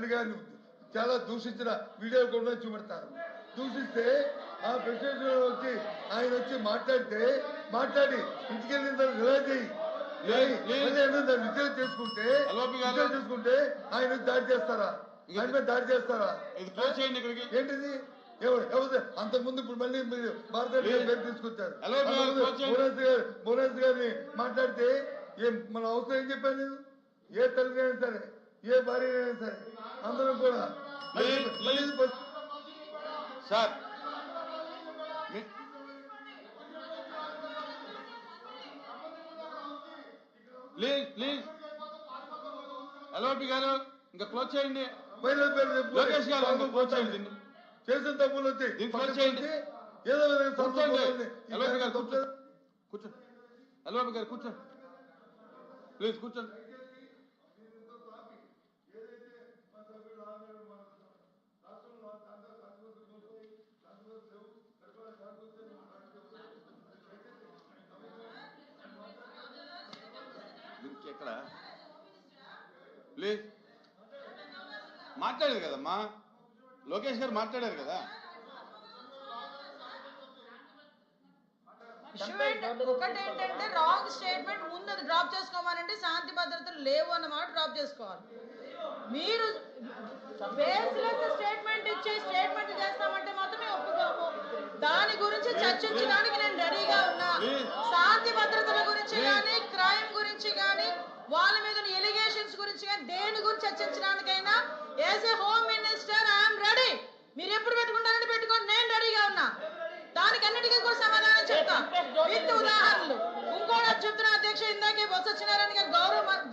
రెడ్డి గారిని చాలా దూషించిన వీడియోలు కూడా చూపెడతారు. దూషిస్తే ఆ ప్రెసిడెంట్ వచ్చి ఆయన వచ్చి మాట్లాడి ఇంటికి వెళ్ళిన తర్వాత రిలైజ్ అయ్యి చేసుకుంటే ఆయన దాడి చేస్తారా? ఆయన మీద దాడి చేస్తారా? ఏంటిది? అంతకుముందు ఇప్పుడు మళ్ళీ మీరు భారతదేశ పేరు తీసుకొచ్చారు. భువనేశ్వర్ గారిని మాట్లాడితే మన అవసరం ఏం చెప్పాను నేను? ఏ తల్లిదైనా సరే, ఏ భార్య అయినా సరే అందరం కూడా సార్ ప్లీజ్ ఎల్ఓపి గారు ఇంకా క్లోజ్ చేయండి. లోకేష్ గారు క్లోజ్ చేయండి. చేసిన తప్పులు వచ్చి క్లోజ్ చేయండి. ఏదో విధంగా ఎల్ఓపి గారు కూర్చోండి. ఎల్ఓపి గారు కూర్చోండి. ప్లీజ్ కూర్చోండి. ఎక్కడ ప్లీజ్ మాట్లాడారు కదమ్మా, లోకేష్ గారు మాట్లాడారు కదా. ఒకటేంటంటే రాంగ్ స్టేట్మెంట్ ముందు డ్రాప్ చేసుకోమనండి, శాంతి భద్రతలు లేవు అన్నమాట డ్రాప్ చేసుకోవాలి. మీరు బేస్లెస్ స్టేట్మెంట్ ఇచ్చి స్టేట్మెంట్ చేస్తామంటే మాత్రమే ఒప్పుకోము. దాని గురించి చర్చించడానికి నేను రెడీగా ఉన్నా. శాంతి భద్రతల గురించి కానీ, క్రైమ్ గురించి కానీ, వాళ్ళ మీద ఎలిగేషన్స్ గురించి కానీ, దేని గురించి చర్చించడానికైనా as a home minister I'm ready. మీరు ఎప్పుడు పెట్టుకుంటారంటే పెట్టుకోండి, నేను రెడీగా ఉన్నా. దానికి అన్నిటికీ కూడా సమాధానం చెప్తా విత్ ఉదాహరణలు. ఇంకోటి చెప్తున్న అధ్యక్ష, ఇందాకే బొత్స సత్యనారాయణ గారు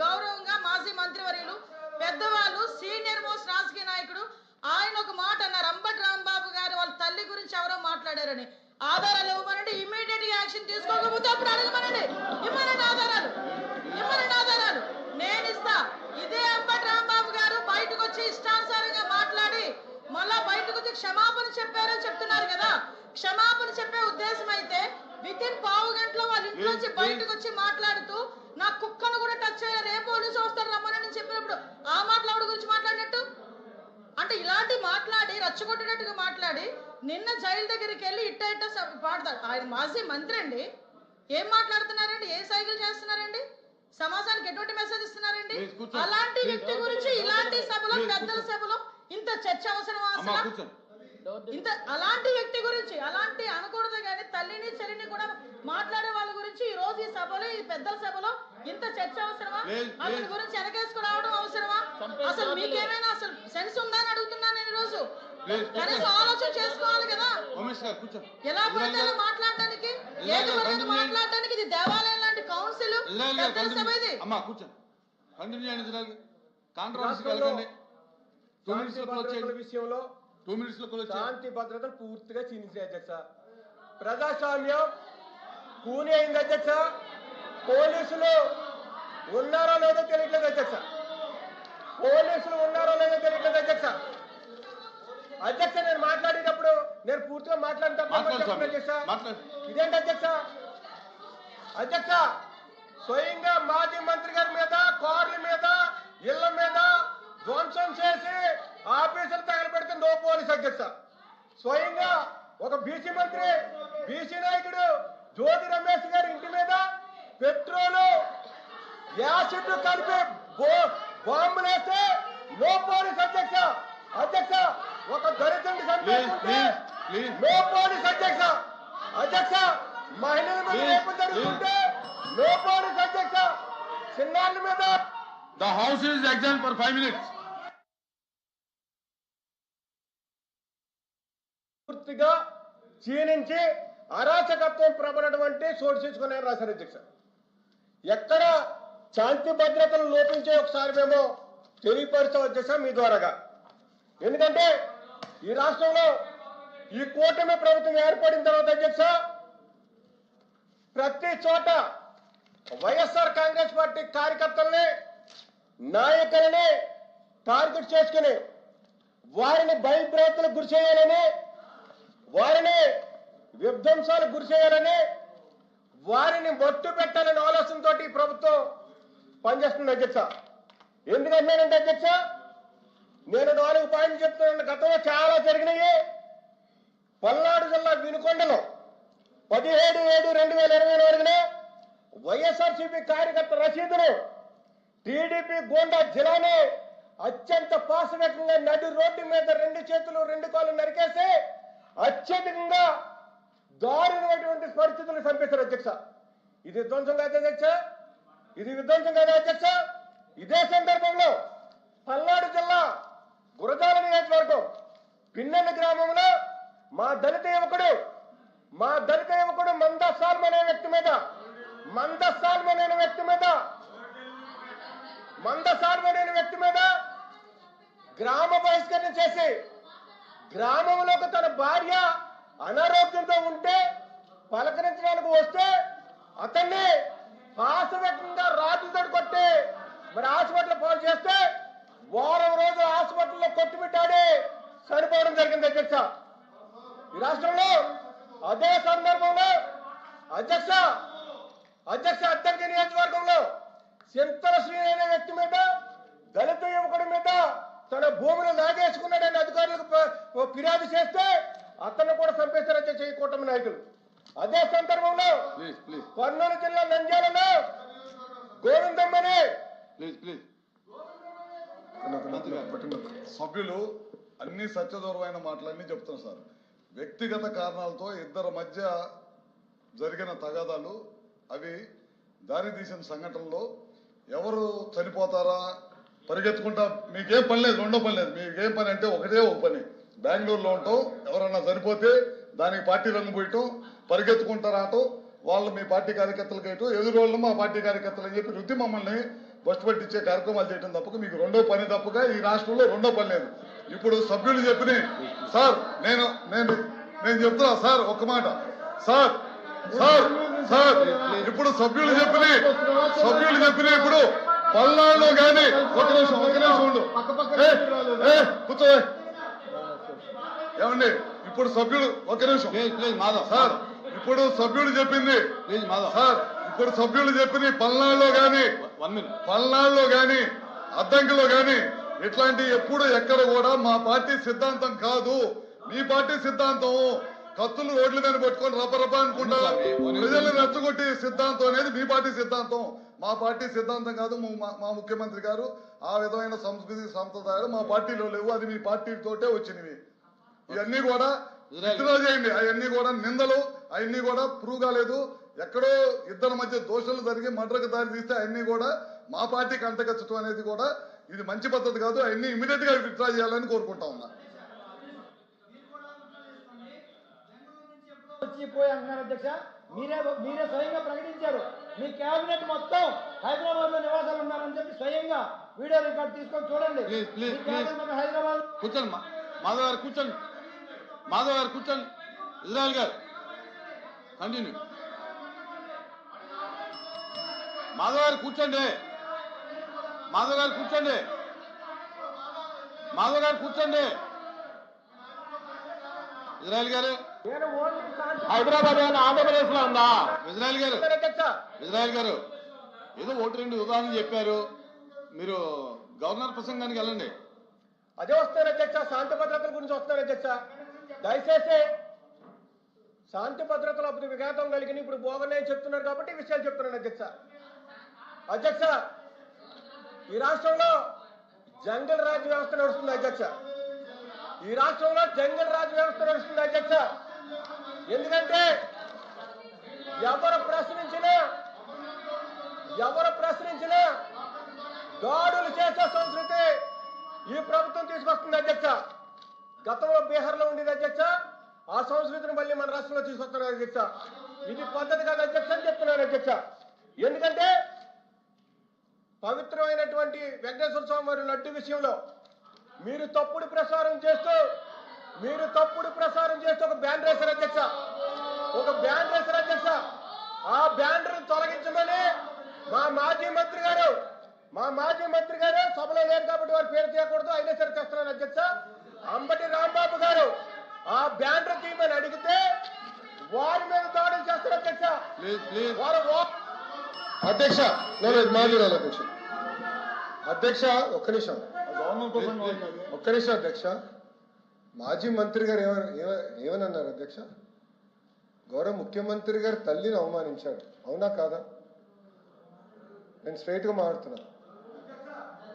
గౌరవంగా మాజీ మంత్రివర్యులు, పెద్దవాళ్ళు, సీనియర్ మోస్ట్ రాజకీయ నాయకుడు, ఆయన ఒక మాట అన్నారు. అంబటి రాంబాబు గారు వాళ్ళ తల్లి గురించి ఎవరో మాట్లాడారని. ఆధారాలు ఇవ్వమనండి, ఇమీడియట్ గా యాక్షన్ తీసుకోకపోతే అప్పుడు అడగమనండి. ఇవ్వనండి ఆధారాలు, నేను ఇస్తా. ఇదే అంబటి రాంబాబు గారు బయటకు వచ్చి ఇష్టానుసారంగా మాట్లాడి మళ్ళా బయటకు వచ్చి క్షమాపణ చెప్పారని చెప్తున్నారు కదా. క్షమాపణ చెప్పే ఉద్దేశం అయితే వితిన్ పావు గంటలో వాళ్ళ ఇంట్లోంచి బయటకు వచ్చి మాట్లాడుతూ నా కుక్కను కూడా టచ్ అయ్యా, రేపు పోలీసు వస్తారు రమ్మని చెప్పినప్పుడు ఆ మాట్లాడు గురించి మాట్లాడినట్టు అంటే ఇలాంటి మాట్లాడి రచ్చగొట్టినట్టుగా మాట్లాడి నిన్న జైలు దగ్గరికి వెళ్ళి ఇట్ట పాడతారు. ఆయన మాజీ మంత్రి అండి, ఏం మాట్లాడుతున్నారండి? ఏ సైకిల్ చేస్తున్నారండి? సమాజానికి ఎటువంటి మెసేజ్ ఇస్తున్నారండి? అలాంటి వ్యక్తి గురించి ఇలాంటి సభలో, పెద్దల సభలో ఇంత చర్చ అవసరమా? అసలు ఇంత అలాంటి వ్యక్తి గురించి అలాంటి అనకూడదు కానీ తల్లిని చెల్లిని కూడా మాట్లాడే వాళ్ళ గురించి ఈ రోజు ఈ సభలో, ఈ పెద్దల సభలో ఇంత చర్చ అవసరమా? అతని గురించి వెనకేసుకురావడం అవసరమా? అసలు మీకేమైనా అసలు సెన్స్ ఉందా అని అడుగుతున్నా నేను. ఈ రోజు కనీసం ఆలోచన చేసుకోవాలి కదా. ఎలా పడితే మాట్లాడడానికి, ఏది పడితే మాట్లాడడానికి. ఇది దేవాలయం లాంటి కౌన్సిల్ విషయంలో శాంతి భద్రతలు పూర్తిగా క్షీణించాయి అధ్యక్ష. ప్రజాస్వామ్యం కూని అయింది అధ్యక్ష. పోలీసులు ఉన్నారో లేదో తెలియట్లేదు అధ్యక్ష. అధ్యక్ష నేను మాట్లాడేటప్పుడు నేను పూర్తిగా మాట్లాడతాను అధ్యక్ష. ఇదేంటి అధ్యక్ష స్వయంగా మాజీ మంత్రి గారి మీద, కార్ల మీద, ఇళ్ల మీద ధ్వంసం చేసి ఆఫీసులు తగలబెడితే నో పోలీస్ అధ్యక్ష. స్వయంగా ఒక బీసీ మంత్రి, బీసీ నాయకుడు జ్యోతి రమేష్ గారి ఇంటి మీద పెట్రోలు, యాసిడ్ కలిపి బాంబులు వేస్తే నో పోలీస్ అధ్యక్ష. ఒక దళితుడిని చంపేస్తుంటే నో పోలీస్ అధ్యక్ష. మహిళల మీద రేపు జరుగుతుంటే నో పోలీస్ అధ్యక్ష. చిన్నారుల మీద. The house is adjourned for 5 minutes. పూర్తిగా క్షీణించి అరాచకత్వం ప్రబలటువంటి చోటు చేసుకున్నారని రాశారు అధ్యక్ష. ఎక్కడ శాంతి భద్రతలు లోపించే ఒకసారి మేము తెలియపరుస్తాం అధ్యక్ష మీ ద్వారాగా. ఎందుకంటే ఈ రాష్ట్రంలో ఈ కూటమి ప్రభుత్వం ఏర్పడిన తర్వాత అధ్యక్ష ప్రతి చోట వైఎస్ఆర్ కాంగ్రెస్ పార్టీ కార్యకర్తల్ని, నాయకులని టార్గెట్ చేసుకుని వారిని భయభ్రాంతులకు గురి చేయాలని, వారిని విధ్వంసాలకు గురి చేయాలని, వారిని మట్టు పెట్టాలని ఆలోచనతో ఈ ప్రభుత్వం పనిచేస్తుంది అధ్యక్ష. ఎందుకంటున్నానంటే అధ్యక్ష నేను 4 పాయింట్లు చెప్తున్నాను. గతంలో చాలా జరిగినాయి. పల్నాడు జిల్లా వినుకొండలో 17/7/2024 వైఎస్ఆర్సీపీ కార్యకర్త రషీదును టీడీపీ గూండా జిలాని అత్యంత పాశవికంగా నడి రోడ్డు మీద 2 చేతులు 2 కాళ్ళు నరికేసి అత్యధికంగా దారుణమైనటువంటి పరిస్థితులు చంపేశారు అధ్యక్ష. ఇది విధ్వంసం కాదు అధ్యక్ష, ఇది విధ్వంసం కాదు అధ్యక్ష. ఇదే సందర్భంలో పల్నాడు జిల్లా గురజాల నియోజకవర్గం పిన్నెల్లి గ్రామంలో మా దళిత యువకుడు మంద సాల్మ్ అనే వ్యక్తి మీద గ్రామ బహిష్కరణ చేసి గ్రామంలోకి తన భార్య అనారోగ్యంతో ఉంటే పలకరించడానికి వస్తే అతన్ని పాశవికంగా రాజులతో కొట్టి మరి హాస్పిటల్ పాలు చేస్తే వారం రోజులు హాస్పిటల్లో కొట్టుమిట్టాడి చనిపోవడం జరిగింది అధ్యక్ష. ఈ రాష్ట్రంలో అదే సందర్భంలో అధ్యక్ష అద్దంకి నియోజకవర్గంలో సింతల శ్రీ అనే వ్యక్తి మీద దళిత యువకుడి మీద తన భూమిని లాగేసుకున్నాడని అధికారులకు ఫిర్యాదు చేస్తే అతన్ని కూడా చంపేశారు అధ్యక్ష ఈ కూటమి నాయకులు. అదే సందర్భంలో కర్నూలు జిల్లా నంద్యాలలో గోవిందమ్మని సభ్యులు అన్ని సత్యదూరమైన మాటలన్నీ చెప్తున్నారు సార్. వ్యక్తిగత కారణాలతో ఇద్దరి మధ్య జరిగిన తగాదాలు అవి దారి తీసిన సంఘటనలో ఎవరు చనిపోతారా పరిగెత్తుకుంటా మీకేం పని లేదు, రెండో పని లేదు. మీకేం పని అంటే ఒకటే ఒక పని, బెంగళూరులో ఉంటాం, ఎవరన్నా చనిపోతే దానికి పార్టీ రంగు పోయటం, పరిగెత్తుకుంటా రావటం, వాళ్ళు మీ పార్టీ కార్యకర్తలకు వేయటం, ఎదురు వాళ్ళు మా పార్టీ కార్యకర్తలు అని చెప్పి రుద్ది మమ్మల్ని బస్టు పట్టించే కార్యక్రమాలు చేయడం తప్పక మీకు రెండో పని తప్పగా ఈ రాష్ట్రంలో రెండో పని లేదు. ఇప్పుడు సభ్యులు చెప్పిన సార్ నేను చెప్తున్నా సార్ ఒక్క మాట సార్ ఇప్పుడు సభ్యులు చెప్పిన ఇప్పుడు పల్నాడులో కానీ ఒక నిమిషం ఉండు కూర్చో ఏమండి. ఇప్పుడు సభ్యులు ఒక నిమిషం సార్ ఇప్పుడు సభ్యులు చెప్పింది సార్ ఇప్పుడు సభ్యులు చెప్పింది పల్నాడులో గాని అద్దంకిలో గాని ఇట్లాంటి ఎప్పుడు ఎక్కడ కూడా మా పార్టీ సిద్ధాంతం కాదు, మీ పార్టీ సిద్ధాంతం కత్తులు రోడ్ల మీద పట్టుకొని రపరప అనుకుంటా ప్రజల్ని రెచ్చగొట్టి సిద్ధాంతం అనేది మీ పార్టీ సిద్ధాంతం, మా పార్టీ సిద్ధాంతం కాదు. మా ముఖ్యమంత్రి గారు ఆ విధమైన సంస్కృతి సంప్రదాయాలు మా పార్టీలో లేవు, అది మీ పార్టీతోటే వచ్చినవి. ఇవన్నీ కూడా విత్డ్రా చేయండి. అవన్నీ కూడా నిందలు, అవన్నీ కూడా ప్రూవ్ కాలేదు. ఎక్కడో ఇద్దరి మధ్య దోషాలు జరిగి మర్డర్కి దారి తీస్తే అవన్నీ కూడా మా పార్టీకి అంటగచ్చటం అనేది కూడా ఇది మంచి పద్ధతి కాదు. అవన్నీ ఇమీడియట్ గా విత్డ్రా చేయాలని కోరుకుంటా ఉన్నా. వచ్చిపోయి అంటున్నారు అధ్యక్ష, మీరే స్వయంగా ప్రకటించారు మీ కేబినెట్ మొత్తం హైదరాబాద్ లో నివాసాలు ఉన్నారని చెప్పి స్వయంగా వీడియో రికార్డ్ తీసుకొని చూడండి. హైదరాబాద్ కూర్చోండి మాధవ్ గారు కూర్చోండి ఇజ్రాయల్ గారు కంటిన్యూ. మాధవ్ గారు కూర్చోండి ఇజ్రాయల్ గారు హైదరాబాద్ ఆంధ్రప్రదేశ్ లో ఉందా? ఇజ్రాయల్ గారు ఏదో 1-2 ఉదాహరణలు చెప్పారు, మీరు గవర్నర్ ప్రసంగానికి వెళ్ళండి. అదే వస్తారు అధ్యక్ష, శాంతి భద్రతల గురించి వస్తారు అధ్యక్ష. దయచేసి శాంతి భద్రతలు అప్పుడు విఘాతం కలిగిన ఇప్పుడు బోగన్నాయని చెప్తున్నారు కాబట్టి ఈ విషయాలు చెప్తున్నాను అధ్యక్ష. ఈ రాష్ట్రంలో జంగల్ రాజ్ వ్యవస్థ నడుస్తుంది అధ్యక్ష. ఎందుకంటే ఎవరు ప్రశ్నించినా దాడులు చేసే సంస్కృతి ఈ ప్రభుత్వం తీసుకొస్తుంది అధ్యక్ష. గతంలో బీహార్లో ఉండేది అధ్యక్ష, ఆ సంస్కృతిని మళ్ళీ మన రాష్ట్రంలో తీసుకొస్తున్నారు అధ్యక్ష. ఇది పద్ధతి కాదు అధ్యక్ష అని చెప్తున్నాను అధ్యక్ష. ఎందుకంటే పవిత్రమైనటువంటి వెంకటేశ్వర స్వామి వారి లడ్డు విషయంలో మీరు తప్పుడు ప్రసారం చేస్తూ ఒక బ్యాన్ వేశారు అధ్యక్ష. ఆ బ్యానర్ తొలగించమని మా మాజీ మంత్రి గారు సభలో లేరు కాబట్టి వారు పేరు తీయకూడదు, అయినా సరే తెస్తున్నారు అధ్యక్ష. అంబటి రాంబాబు గారు ఆ బ్యానర్ తీయమని అడిగితే వారి మీద దాడులు చేస్తారు అధ్యక్ష. అధ్యక్ష ఒక్క నిమిషం. అన్నంతో పని వాళ్ళది. ఒక్క నిమిషం అధ్యక్ష. మాజీ మంత్రి గారు ఏమన్నారు అధ్యక్ష? గౌరవ ముఖ్యమంత్రి గారు తల్లిని అవమానించాడు, అవునా కాదా? నేను స్ట్రైట్ గా మాట్లాడుతున్నా.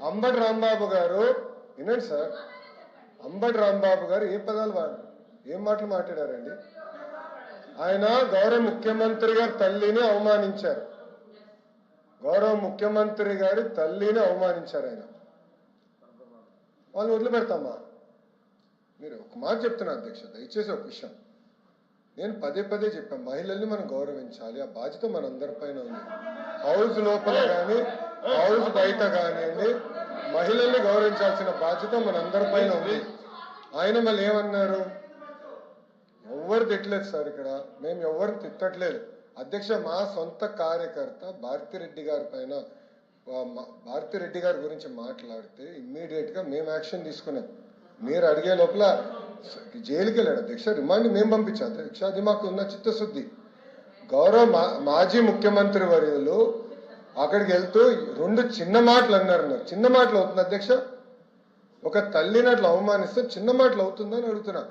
అంబటి రాంబాబు గారు, వినండి సార్, అంబటి రాంబాబు గారు ఏ పదాలు వాడారు, ఏం మాటలు మాట్లాడారండి? ఆయన గౌరవ ముఖ్యమంత్రి గారి తల్లిని అవమానించారు. గౌరవ ముఖ్యమంత్రి గారి తల్లిని అవమానించారు ఆయన. వాళ్ళని వదిలిపెడతామా? మీరు ఒక మాట చెప్తున్నా అధ్యక్ష, దయచేసి ఒక విషయం నేను పదే పదే చెప్పాను, మహిళల్ని మనం గౌరవించాలి, ఆ బాధ్యత మనందరిపైన ఉంది. హౌస్ లోపల కానీ హౌస్ బయట కానివ్వండి, మహిళల్ని గౌరవించాల్సిన బాధ్యత మనందరిపైన ఉంది. ఆయన మళ్ళీ ఏమన్నారు? ఎవరు తిట్టలేదు సార్, ఇక్కడ మేము ఎవరిని తిట్టట్లేదు అధ్యక్ష. మా సొంత కార్యకర్త భారతిరెడ్డి గారి పైన, భారతిరెడ్డి గారి గురించి మాట్లాడితే ఇమ్మీడియట్ గా మేము యాక్షన్ తీసుకున్నాం. మీరు అడిగే లోపల జైలుకి వెళ్ళాడు అధ్యక్ష, రిమాండ్ మేము పంపించాం అధ్యక్ష. అది మాకు ఉన్న చిత్తశుద్ధి. గౌరవ మాజీ ముఖ్యమంత్రి వర్యులు అక్కడికి వెళ్తూ 2 చిన్న మాటలు అన్నారు. చిన్న మాటలు అవుతుంది అధ్యక్ష? ఒక తల్లిని అట్లా అవమానిస్తే చిన్న మాటలు అవుతుందని అడుగుతున్నా.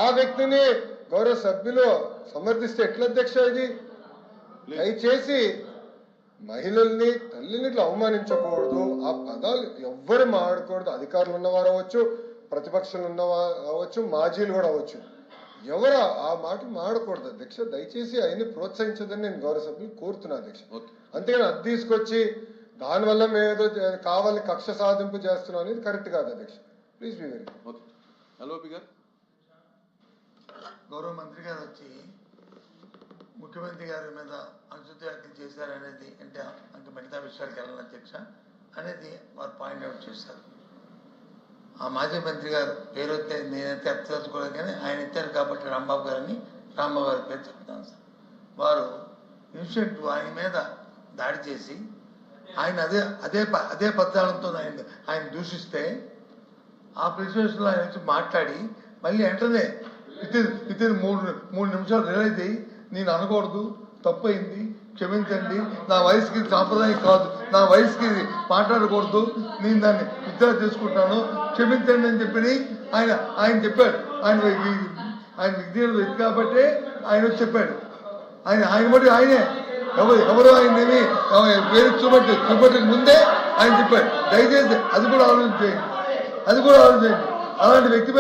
ఆ వ్యక్తిని గౌరవ సభ్యులు సమర్థిస్తే ఎట్లా అధ్యక్ష? ఇది దయచేసి మహిళల్ని తల్లిని ఇట్లా అవమానించకూడదు, ఆ పదాలు ఎవ్వరు మాట్లాడకూడదు. అధికారులు ఉన్నవారు అవ్వచ్చు, ప్రతిపక్షాలు ఉన్నవారు అవ్వచ్చు, మాజీలు కూడా అవ్వచ్చు, ఎవరు ఆ మాట మాడకూడదు అధ్యక్ష. దయచేసి ఆయన్ని ప్రోత్సహించదని నేను గౌరవ సభ్యులు కోరుతున్నా అధ్యక్ష. అంతేగాని అది తీసుకొచ్చి దానివల్ల మేము ఏదో కావాలి కక్ష సాధింపు చేస్తున్నాం అనేది కరెక్ట్ కాదు అధ్యక్ష. Please be very. గౌరవ మంత్రి గారు వచ్చి ముఖ్యమంత్రి గారి మీద అనుచిత వ్యాఖ్యలు చేశారనేది, అంటే ఇంకా మిగతా విషయాలకు వెళ్ళాలి అధ్యక్ష అనేది వారు పాయింట్ అవుట్ చేశారు. ఆ మాజీ మంత్రి గారు పేరు వస్తే నేనైతే ఎత్తదలుచుకోలేదు, కానీ ఆయన ఎత్తారు కాబట్టి రాంబాబు గారిని, రాంబాబు గారి పేరు చెప్తాను సార్. వారు ఇన్సిడెంట్ ఆయన మీద దాడి చేసి ఆయన అదే పద్యాలతో ఆయన దూషిస్తే ఆ ప్రిసివేషన్లో ఆయన వచ్చి మాట్లాడి మళ్ళీ వెంటనే వితిన్ మూడు నిమిషాలు రియలైజ్ అయ్యి నేను అనకూడదు, తప్పయింది, క్షమించండి, నా వయసుకి సాంప్రదాయం కాదు, నా వయసుకి మాట్లాడకూడదు, నేను దాన్ని విత్డ్రా చేసుకుంటాను, క్షమించండి అని చెప్పి ఆయన చెప్పాడు. ఆయన వ్యక్తి కాబట్టి ఆయన వచ్చి చెప్పాడు. ఆయన బట్టి ఆయనే ఎవరు ఆయనేమి పేరు చూపట్టక ముందే ఆయన చెప్పాడు. దయచేసి అది కూడా ఆలోచించేయండి. అలాంటి వ్యక్తి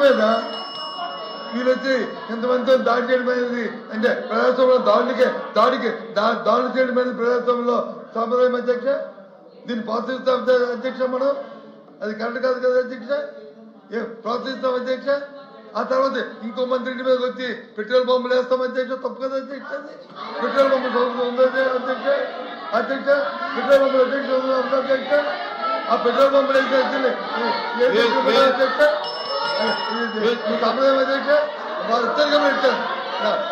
మీద వీళ్ళు వచ్చి ఇంతమందితో దాడి చేయడం అనేది, అంటే ప్రజాస్వామ్యంలో దాడి చేయడం అనేది ప్రజాస్వామ్యంలో సాంప్రదాయం అధ్యక్ష. దీన్ని ప్రోత్సహిస్తాం అధ్యక్ష, మనం అది కరెక్ట్ కాదు కదా అధ్యక్ష. ప్రోత్సహిస్తాం అధ్యక్ష. ఆ తర్వాత ఇంకో మంత్రి మీద వచ్చి పెట్రోల్ బాంబులు వేస్తాం అధ్యక్ష, తప్పు కదా అధ్యక్ష. పెట్రోల్ బాంబులు ఉంది అధ్యక్ష, పెట్రోల్ బాంబులు అధ్యక్ష. ఆ పెట్రోల్ పంపులు అధ్యక్ష సంప్రదాయం అధ్యక్ష. వాళ్ళు ఉత్తరంగా పెట్టారు,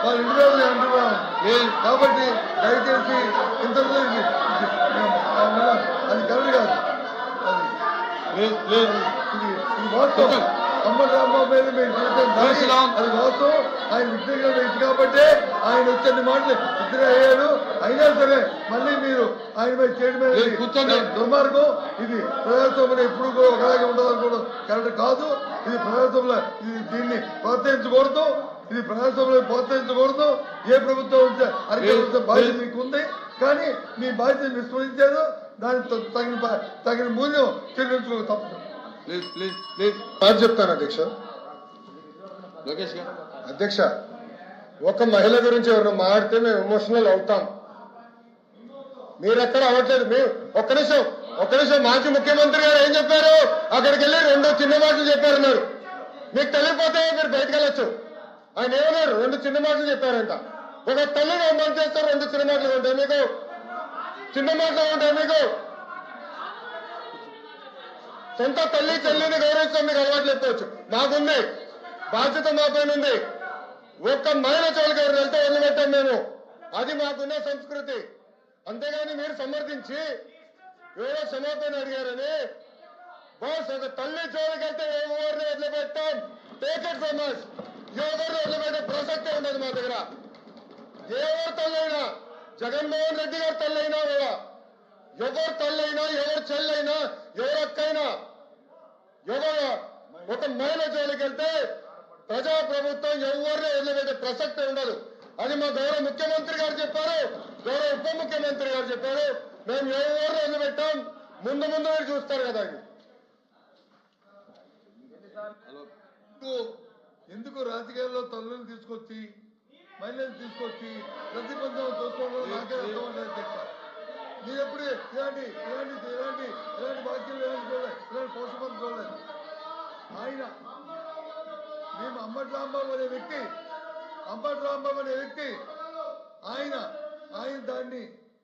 వాళ్ళ ఇంటి మీద అంటున్నాను కాబట్టి దయచేసి ఇంత అది కరెక్ట్ కాదు. ఇది వాస్తవం. అంబటి రాంబాబు మీద అది వాస్తవం. ఆయన విద్య వ్యక్తి కాబట్టి ఆయన వచ్చే మాటలు విద్య అయ్యాడు. అయినా సరే మళ్ళీ మీరు ఆయన మీద చేయడం మీద దుర్మార్గం. ఇది ప్రజాస్వామ్యం ఎప్పుడు కూడా ఒకలాగే ఉండాలనుకోవడం కరెక్ట్ కాదు. ఇది ప్రజాస్వామ్యంలో దీన్ని ప్రోత్సహించకూడదు. ఏ ప్రభుత్వం అధికారులతో బాధ్యత మీకు ఉంది, కానీ మీ బాధ్యత విస్మరించారు. దానికి తగిన మూల్యం చెల్లించుకో తప్పదు. చెప్తాను అధ్యక్ష. అధ్యక్ష, ఒక మహిళ గురించి ఎవరు మాడితే మేము ఎమోషనల్ అవుతాం. మీరెక్కడ అవ్వట్లేదు. మీరు ఒక్క నిమిషం మాజీ ముఖ్యమంత్రి గారు ఏం చెప్పారు? అక్కడికి వెళ్ళి 2 చిన్న మాటలు చెప్పారన్నారు. మీకు తెలియకపోతే మీరు బయటకు వెళ్ళొచ్చు. ఆయన ఏమన్నారు? 2 చిన్న మాటలు చెప్పారంట. ఒక తల్లిని అమలు చేస్తారు, 2 చిన్న మాటలు ఉంటాయి మీకు. సొంత తల్లి చెల్లిని గౌరవిస్తాం, మీకు అలవాటు లేకపోవచ్చు. మాకుంది బాధ్యత, మా పైన ఉంది. ఒక్క మహిళ చోళకి ఎవరు వెళ్తే వదిలిపెట్టాం మేము. అది మాకున్న సంస్కృతి. అంతేగాని మీరు సమర్థించి ఎవరో క్షమాపణ అడిగారని బాస్, ఒక తల్లి చోళకి వెళ్తే ఎవరిని వదిలిపెట్టాం. Take it from us. ఎవరిని వదిలిపెట్టే ప్రసక్తే ఉండదు మా దగ్గర. ఎవరి తల్లైనా జగన్మోహన్ రెడ్డి గారు తల్లైనా కూడా ఎవరు తల్లైనా ఎవరు చెల్లైనా ఎవరు అక్కైనా ఎవరు ఒక మహిళ జోలికి వెళ్తే ప్రజాప్రభుత్వం ఎవరిని వదిలిపెట్టే ప్రసక్తే ఉండదు. అది మా గౌరవ ముఖ్యమంత్రి గారు చెప్పారు, గౌరవ ఉప ముఖ్యమంత్రి గారు చెప్పారు. మేము ఎవరిని వదిలిపెట్టాం, ముందు ముందు మీరు చూస్తారు కదా. ఎందుకు రాజకీయాల్లో తల్లులను తీసుకొచ్చి మహిళలు తీసుకొచ్చి ప్రతిబంధం తోసుకోవడం నాకే అర్థం ఉండదు అధ్యక్ష. మీరు ఎప్పుడు ఇలాంటి వాక్యాలు చూడలేదు, ఇలాంటి పోషకాలు చూడలేదు. ఆయన మేము అంబటి రాంబాబు అనే వ్యక్తి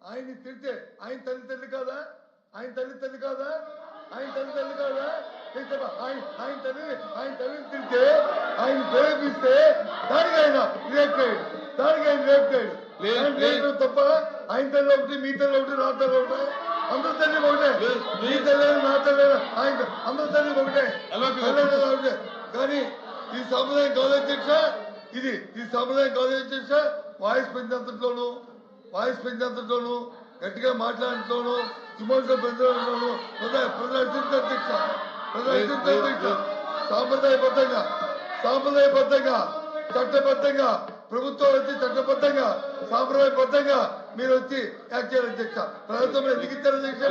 ఆయన్ని తిడితే ఆయన తల్లి కాదా? ఆయన తల్లి కాదా? ఆయన తల్లిని తిడితే ఆయన ప్రేరేపిస్తే దానికి ఆయన రేప్ చేయడు. తప్ప ఆయన తల్లి ఒకటి, మీ తల్లి ఒకటి, నా తల్లి ఒకటి, అందరి తల్లి ఒకటే. మీ తల్లి నా తల్లి ఆయన అందరి తల్లి ఒకటే. కానీ ఈ సాంప్రదాయం కాదు అధ్యక్ష. ఈ సాంప్రదాయం కాదు అధ్యక్ష. వాయిస్ పెంచేంతట్లోనూ గట్టిగా మాట్లాడటంలోనూ విమర్శలు పెంచడంలోనూ ప్రజలు అధ్యక్ష. సాంప్రదాయబద్ధంగా చట్టబద్ధంగా ప్రభుత్వం వచ్చి చట్టబద్ధంగా సాంప్రదాయబద్ధంగా మీరు వచ్చి యాక్ట్ చేయాలి అధ్యక్ష. ప్రభుత్వం ఎందుకు ఇచ్చారు అధ్యక్ష?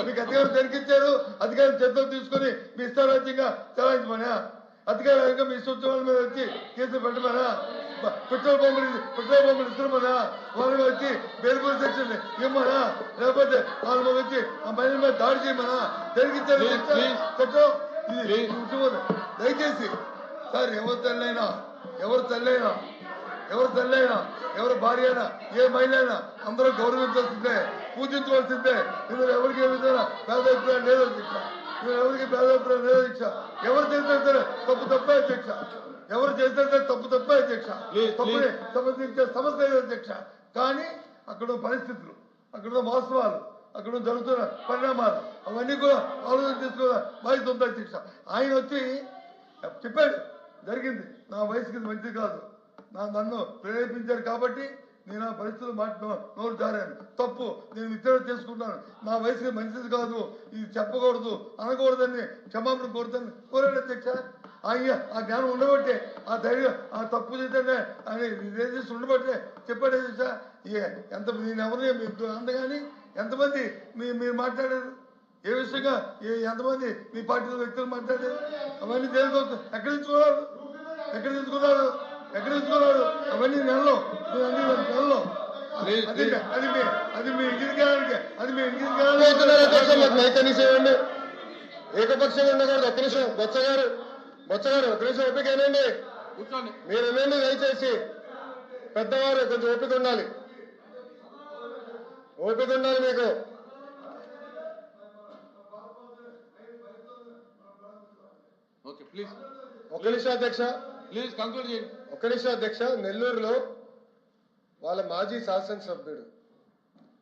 మీకు అధికారం జరిగించారు. అధికారం చేతులు తీసుకుని మీ ఇష్టారాజ్యంగా చలాయించమనా? అధికారంగా మీ సూచనల మీద వచ్చి కేసులు పెట్టమనా? పెట్రోల్ పంపులు ఇస్తున్నామనా? వాళ్ళ మీద వచ్చి బెయిల్పూర్ సెక్షన్ ఇవ్వమనా? లేకపోతే వాళ్ళ మీద వచ్చి ఆ మహిళల మీద దాడి చేయమనా? జరిగించారు చట్టం. దయచేసి సార్, ఎవరు తల్లైనా ఎవరు భార్య అయినా ఏ మహిళ అయినా అందరూ గౌరవించాల్సిందే, పూజించవలసిందే. ఇందులో ఎవరికి ఏ విధంగా భేదాభిప్రాయం లేదు అధ్యక్ష. ఎవరు చేసినా సరే తప్పే అధ్యక్ష. తప్పుని సంబంధించే సమస్య లేదు అధ్యక్ష. కానీ అక్కడ పరిస్థితులు, అక్కడ వాస్తవాలు, అక్కడ జరుగుతున్న పరిణామాలు అవన్నీ కూడా ఆలోచన చేసుకోవడం బాధ్యత ఉంది అధ్యక్ష. ఆయన వచ్చి చెప్పాడు, జరిగింది నా వయసుకి మంచిది కాదు, నన్ను ప్రేరేపించారు కాబట్టి నేను ఆ పరిస్థితులు నోరు జారాను, తప్పు, నేను విచారణ చేసుకుంటాను, నా వయసుకి మంచిది కాదు, ఇది చెప్పకూడదు అనకూడదని క్షమాపణ కోరాడు అధ్యక్ష. ఆయన ఆ జ్ఞానం ఉండబట్టే, ఆ ధైర్యం, ఆ తప్పు చేద్దానే అని రిజిస్టర్ ఉండబట్టే చెప్పాడు అధ్యక్ష. నేను ఎవరిని అంతగాని ఎంతమంది మీరు మాట్లాడారు, ఏ విషయంగా ఎంతమంది మీ పార్టీలో వ్యక్తులు మాట్లాడారు, అవన్నీ తెలుసుకోవచ్చు. ఎక్కడ తీసుకున్నారు అవన్నీ నెలలో నైతనిసేయండి. ఏకపక్షంగా ఉండకూడదు. ఒక్క నిమిషం బొత్స గారు ఒక్క నిమిషం ఓపిక ఏనండి, మీరు ఏనండి దయచేసి. పెద్దవారు కొంచెం ఓపిక ఉండాలి మీకు. ఒక్క నిమిషం అధ్యక్ష, ఒక్క నిమిషం అధ్యక్ష. నెల్లూరులో వాళ్ళ మాజీ శాసనసభ్యుడు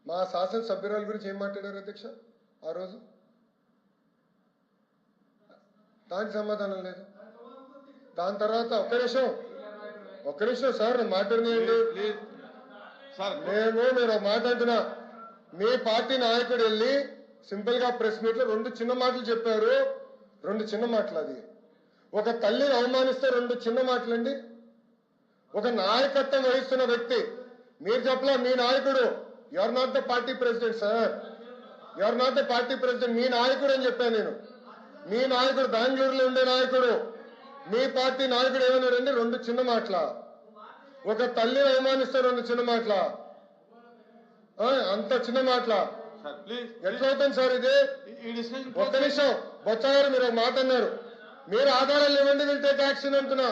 మా శాసనసభ్యురాల గురించి ఏం మాట్లాడారు అధ్యక్ష ఆ రోజు? దానికి సమాధానం లేదు. దాని తర్వాత ఒక్క నిమిషం సార్, మాట్లాడినండి. మీరు మాట అంటున్నా, మీ పార్టీ నాయకుడు వెళ్ళి సింపుల్ గా ప్రెస్ మీట్ లో 2 చిన్న మాటలు చెప్పారు. 2 చిన్న మాటలు. అది ఒక తల్లిని అవమానిస్తే 2 చిన్న మాటలండి. ఒక నాయకత్వం వహిస్తున్న వ్యక్తి, మీరు చెప్పలా మీ నాయకుడు, you are not the party president sir, you are not the party president, మీ నాయకుడు అని చెప్పాను నేను. మీ నాయకుడు బెంగళూరులో ఉండే నాయకుడు, మీ పార్టీ నాయకుడు ఏమన్నారండి? 2 చిన్న మాటల. ఒక తల్లిని అవమానిస్తే 2 చిన్న మాటల, అంత చిన్న మాటల ఎట్లవుతుంది సార్ ఇది? ఒక్క నిమిషం బొత్స గారు, మీరు ఒక మాట అన్నారు, మీరు ఆధారాలు ఇవ్వండి, విల్ టేక్ యాక్షన్ అంటున్నా.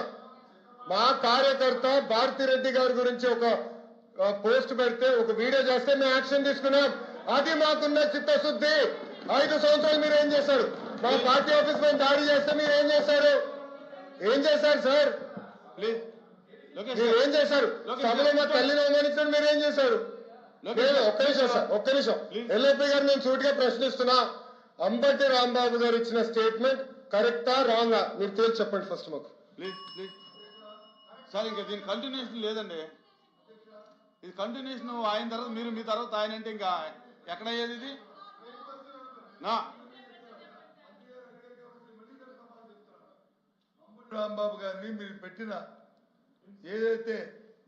మా కార్యకర్త భారతిరెడ్డి గారి గురించి ఒక పోస్ట్ పెడితే, ఒక వీడియో చేస్తే మేము యాక్షన్ తీసుకున్నాం. అది మాకున్న చిత్తశుద్ధి. 5 సంవత్సరాలు మీరు ఏం చేశారు? మా పార్టీ ఆఫీస్ పైన దాడి చేస్తే మీరు ఏం చేశారు సార్? మీరు ఏం చేశారు? సభలో మా తల్లిని అవమానించడం మీరు ఏం చేశారు? ఒక్క నిమిషం సార్, ఒక్క నిమిషం. ఎల్ఏపీ గారు నేను సూటిగా ప్రశ్నిస్తున్నా, అంబటి రాంబాబు గారు ఇచ్చిన స్టేట్మెంట్ కరెక్టా రాంగా మీరు తేల్చి చెప్పండి ఫస్ట్ మాకు. ప్లీజ్ సార్, ఇంకా దీని కంటిన్యూషన్ లేదండి. ఇది కంటిన్యూషన్ ఆయన తర్వాత మీరు మీ తర్వాత ఆయన అంటే ఇంకా ఎక్కడ అయ్యేది ఇది నా రాంబాబు గారిని మీరు పెట్టిన ఏదైతే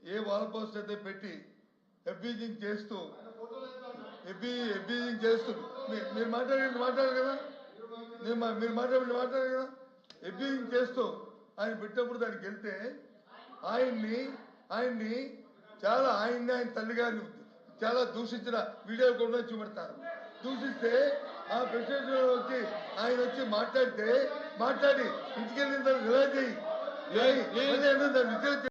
ఏ వాల్ పోస్ట్ అయితే పెట్టి అబ్యూజింగ్ చేస్తూ మీరు మాట్లాడారు కదా మీరు మాట్లాడారు కదా అబ్యూజింగ్ చేస్తూ ఆయన పెట్టినప్పుడు దానికి వెళ్తే ఆయన్ని చాలా ఆయన తల్లి గారిని చాలా దూషించిన వీడియోలు కూడా చూపెడతారు. దూషిస్తే ఆ ప్రెసిడెంట్ వచ్చి ఆయన వచ్చి మాట్లాడి ఇంటికి వెళ్ళిన తర్వాత రిలైజ్ అయ్యి